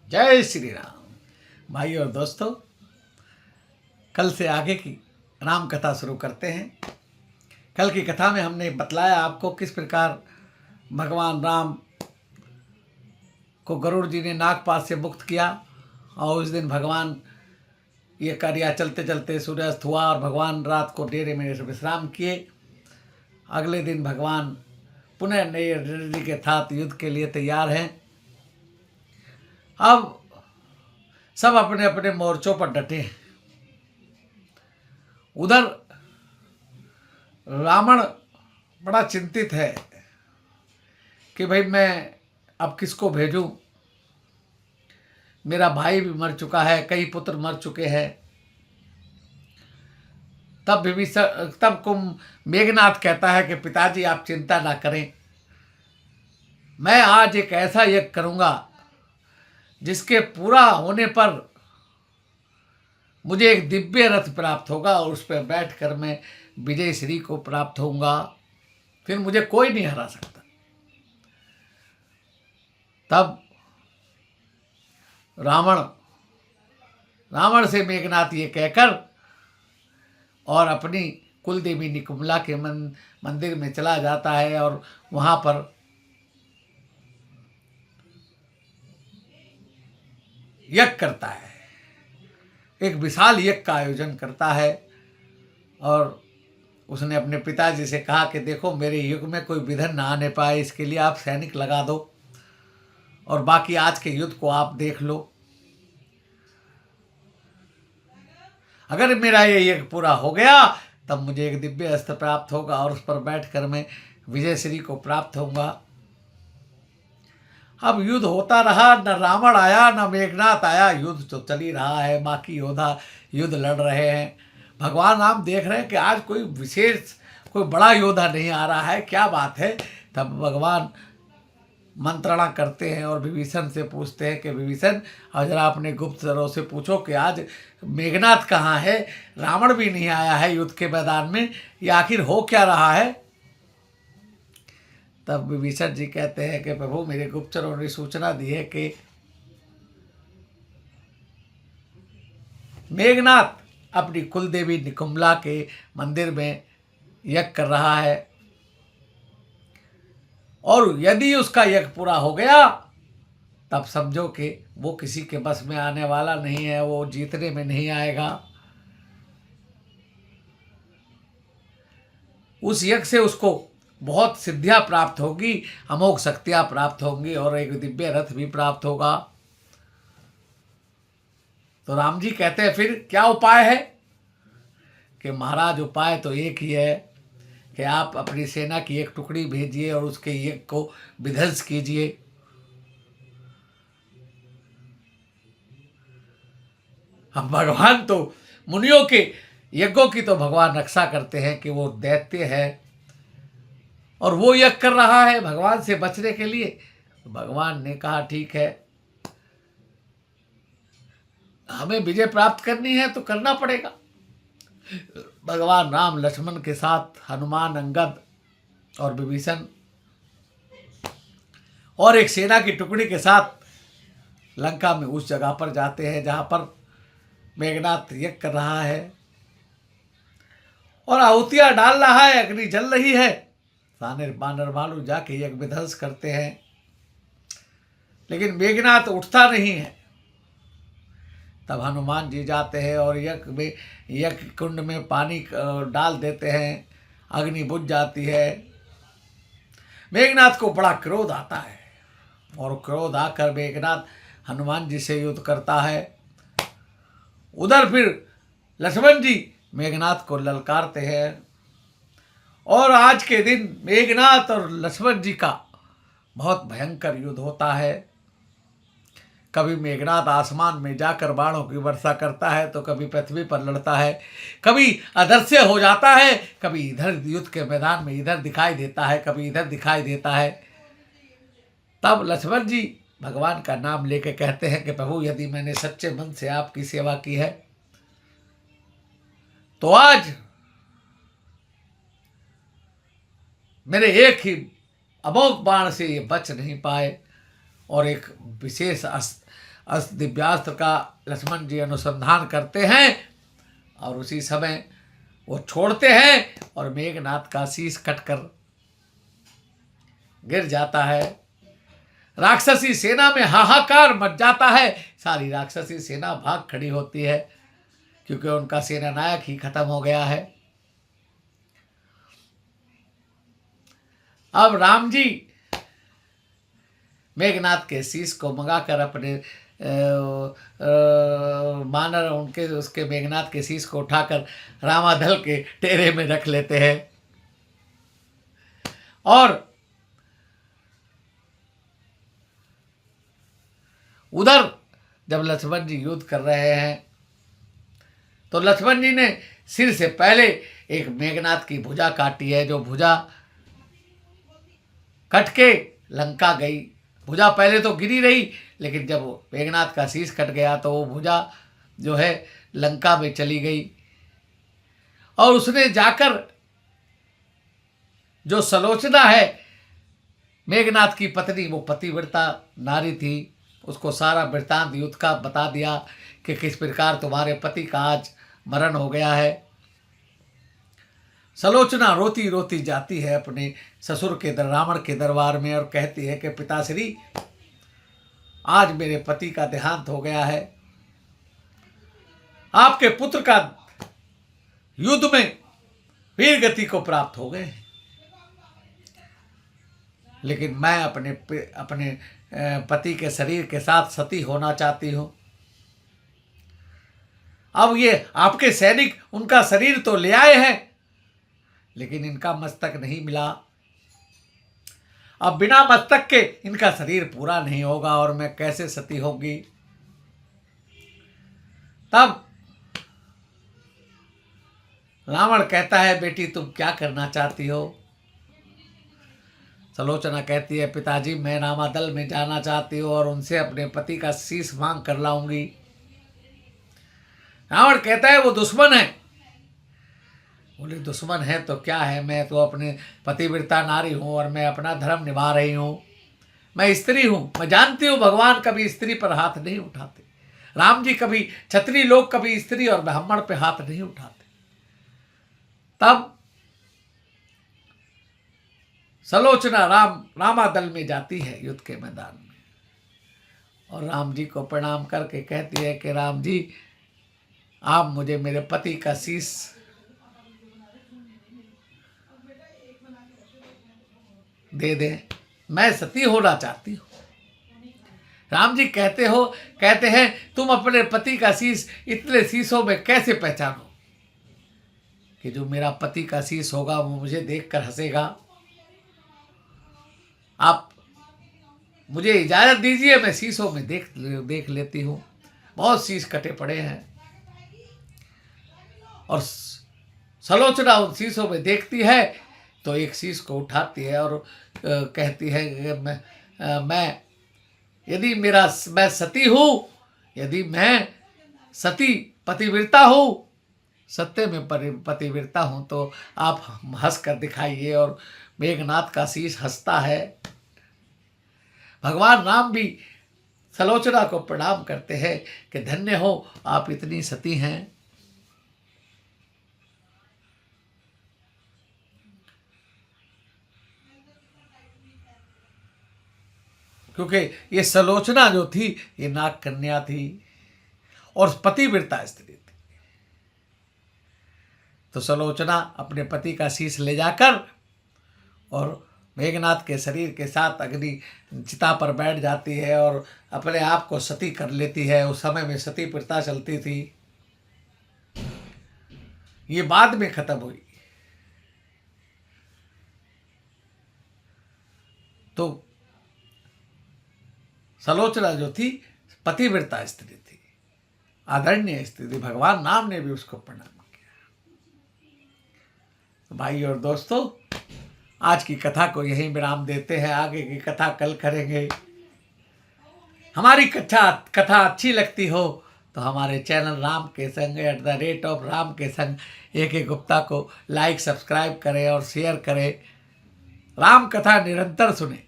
जय श्री राम। भाई और दोस्तों, कल से आगे की राम कथा शुरू करते हैं। कल की कथा में हमने बतलाया आपको किस प्रकार भगवान राम को गरुड़ जी ने नागपाश से मुक्त किया और उस दिन भगवान ये कार्य चलते चलते सूर्यास्त हुआ और भगवान रात को डेरे में विश्राम किए। अगले दिन भगवान पुनः नए रणनीति के साथ युद्ध के लिए तैयार हैं। अब सब अपने अपने मोर्चों पर डटे हैं। उधर रावण बड़ा चिंतित है कि भाई मैं अब किसको भेजूं। मेरा भाई भी मर चुका है, कई पुत्र मर चुके हैं। तब मेघनाथ कहता है कि पिताजी आप चिंता ना करें, मैं आज एक ऐसा यज्ञ करूंगा जिसके पूरा होने पर मुझे एक दिव्य रथ प्राप्त होगा और उस पर बैठकर मैं विजय श्री को प्राप्त होऊंगा, फिर मुझे कोई नहीं हरा सकता। तब रावण से मेघनाथ ये कहकर और अपनी कुलदेवी निकुम्ला के मंदिर में चला जाता है और वहां पर यज्ञ करता है, एक विशाल यज्ञ का आयोजन करता है। और उसने अपने पिताजी से कहा कि देखो मेरे युग में कोई विघ्न ना आने पाए, इसके लिए आप सैनिक लगा दो और बाकी आज के युद्ध को आप देख लो। अगर मेरा ये यज्ञ पूरा हो गया तब मुझे एक दिव्य अस्त्र प्राप्त होगा और उस पर बैठकर मैं विजय श्री को प्राप्त होऊंगा। अब युद्ध होता रहा, न रावण आया न मेघनाथ आया, युद्ध तो चल ही रहा है, बाकी योद्धा युद्ध लड़ रहे हैं। भगवान राम देख रहे हैं कि आज कोई विशेष कोई बड़ा योद्धा नहीं आ रहा है, क्या बात है। तब भगवान मंत्रणा करते हैं और विभीषण से पूछते हैं कि विभीषण जरा अपने गुप्तचरों से पूछो कि आज मेघनाथ कहाँ है, रावण भी नहीं आया है युद्ध के मैदान में, ये आखिर हो क्या रहा है। तब विभीषण जी कहते हैं कि प्रभु मेरे गुप्तचरों ने सूचना दी है कि मेघनाथ अपनी कुलदेवी निकुम्ला के मंदिर में यज्ञ कर रहा है और यदि उसका यज्ञ पूरा हो गया तब समझो कि वो किसी के बस में आने वाला नहीं है, वो जीतने में नहीं आएगा। उस यज्ञ से उसको बहुत सिद्धियां प्राप्त होगी, अमोघ शक्तियां प्राप्त होंगी और एक दिव्य रथ भी प्राप्त होगा। तो राम जी कहते हैं फिर क्या उपाय है कि महाराज उपाय तो एक ही है कि आप अपनी सेना की एक टुकड़ी भेजिए और उसके यज्ञ को विध्वंस कीजिए। हम भगवान तो मुनियों के यज्ञों की तो भगवान रक्षा करते हैं कि वो दैत्य है और वो यज्ञ कर रहा है भगवान से बचने के लिए। तो भगवान ने कहा ठीक है, हमें विजय प्राप्त करनी है तो करना पड़ेगा। भगवान राम लक्ष्मण के साथ हनुमान, अंगद और विभीषण और एक सेना की टुकड़ी के साथ लंका में उस जगह पर जाते हैं जहां पर मेघनाथ यज्ञ कर रहा है और आहुतियां डाल रहा है, अग्नि जल रही है। साने बानर भालू जाके यज्ञ विध्वंस करते हैं, लेकिन मेघनाथ उठता नहीं है। तब हनुमान जी जाते हैं और यज्ञ कुंड में पानी डाल देते हैं, अग्नि बुझ जाती है। मेघनाथ को बड़ा क्रोध आता है और क्रोध आकर मेघनाथ हनुमान जी से युद्ध करता है। उधर फिर लक्ष्मण जी मेघनाथ को ललकारते हैं और आज के दिन मेघनाथ और लक्ष्मण जी का बहुत भयंकर युद्ध होता है। कभी मेघनाथ आसमान में जाकर बाणों की वर्षा करता है तो कभी पृथ्वी पर लड़ता है, कभी अदृश्य हो जाता है, कभी इधर युद्ध के मैदान में इधर दिखाई देता है, कभी इधर दिखाई देता है। तब लक्ष्मण जी भगवान का नाम लेके कहते हैं कि प्रभु यदि मैंने सच्चे मन से आपकी सेवा की है तो आज मेरे एक ही अमोघ बाण से ये बच नहीं पाए और एक विशेष अस्त्र दिव्यास्त्र का लक्ष्मण जी अनुसंधान करते हैं और उसी समय वो छोड़ते हैं और मेघनाथ का शीश कटकर गिर जाता है। राक्षसी सेना में हाहाकार मच जाता है। सारी राक्षसी सेना भाग खड़ी होती है क्योंकि उनका सेनानायक ही खत्म हो गया है। अब राम जी मेघनाथ के शीश को मंगाकर अपने मानर उनके उसके मेघनाथ के शीश को उठाकर रामादल के टेरे में रख लेते हैं और उधर जब लक्ष्मण जी युद्ध कर रहे हैं तो लक्ष्मण जी ने सिर से पहले एक मेघनाथ की भुजा काटी है, जो भुजा कट के लंका गई। भुजा पहले तो गिरी रही, लेकिन जब मेघनाथ का शीश कट गया तो वो भुजा जो है लंका में चली गई। और उसने जाकर जो सलोचना है मेघनाथ की पत्नी, वो पतिव्रता नारी थी, उसको सारा वृत्तांत युद्ध का बता दिया कि किस प्रकार तुम्हारे पति का आज मरण हो गया है। सलोचना रोती रोती जाती है अपने ससुर के रावण के दरबार में और कहती है कि पिताश्री, आज मेरे पति का देहांत हो गया है। आपके पुत्र का युद्ध में वीर गति को प्राप्त हो गए, लेकिन मैं अपने पति के शरीर के साथ सती होना चाहती हूं। अब ये आपके सैनिक उनका शरीर तो ले आए हैं, लेकिन इनका मस्तक नहीं मिला। अब बिना मस्तक के इनका शरीर पूरा नहीं होगा और मैं कैसे सती होगी। तब रावण कहता है, बेटी तुम क्या करना चाहती हो? सलोचना कहती है, पिताजी मैं रामादल में जाना चाहती हूँ और उनसे अपने पति का शीश मांग कर लाऊंगी। रावण कहता है, वो दुश्मन है। बोले दुश्मन है तो क्या है, मैं तो अपने पतिव्रता नारी हूँ और मैं अपना धर्म निभा रही हूँ। मैं स्त्री हूँ, मैं जानती हूँ भगवान कभी स्त्री पर हाथ नहीं उठाते। राम जी कभी क्षत्रिय लोग कभी स्त्री और ब्राह्मण पे हाथ नहीं उठाते। तब सलोचना रामादल में जाती है युद्ध के मैदान में और राम जी को प्रणाम करके कहती है कि राम जी, आप मुझे मेरे पति का शीश दे दें, मैं सती होना चाहती हूँ। राम जी कहते हैं तुम अपने पति का शीश इतने शीशों में कैसे पहचानो कि जो मेरा पति का शीश होगा वो मुझे देखकर हंसेगा। आप मुझे इजाज़त दीजिए, मैं शीशों में देख लेती हूँ। बहुत शीश कटे पड़े हैं और सलोचना उन शीशों में देखती है तो एक शीश को उठाती है और कहती है कि मैं यदि मैं सती हूँ, यदि मैं सती पतिव्रता हूँ, सत्य में पतिव्रता हूँ, तो आप हंस कर दिखाइए। और मेघनाथ का शीश हंसता है। भगवान राम भी सलोचना को प्रणाम करते हैं कि धन्य हो, आप इतनी सती हैं। क्योंकि ये सलोचना जो थी ये नाग कन्या थी और पतिव्रता स्त्री थी। तो सलोचना अपने पति का शीश ले जाकर और मेघनाथ के शरीर के साथ अग्नि चिता पर बैठ जाती है और अपने आप को सती कर लेती है। उस समय में सती प्रथा चलती थी, ये बाद में खत्म हुई। तो सलोचना जो थी पतिव्रता स्त्री थी, आदरणीय स्त्री थी। भगवान राम ने भी उसको प्रणाम किया। तो भाई और दोस्तों, आज की कथा को यहीं विराम देते हैं। आगे की कथा कल करेंगे। हमारी कथा अच्छी लगती हो तो हमारे चैनल राम के संग @राम के संग AK गुप्ता को लाइक सब्सक्राइब करें और शेयर करें। राम कथा निरंतर सुने।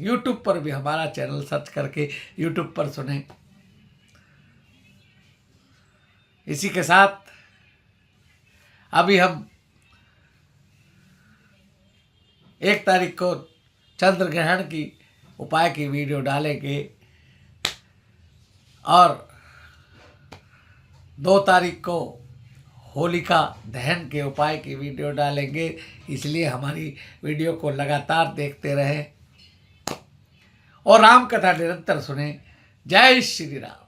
YouTube पर भी हमारा चैनल सर्च करके YouTube पर सुने। इसी के साथ अभी हम 1 तारीख को चंद्र ग्रहण की उपाय की वीडियो डालेंगे और 2 तारीख को होलिका दहन के उपाय की वीडियो डालेंगे। इसलिए हमारी वीडियो को लगातार देखते रहें और राम कथा निरंतर सुने। जय श्री राम।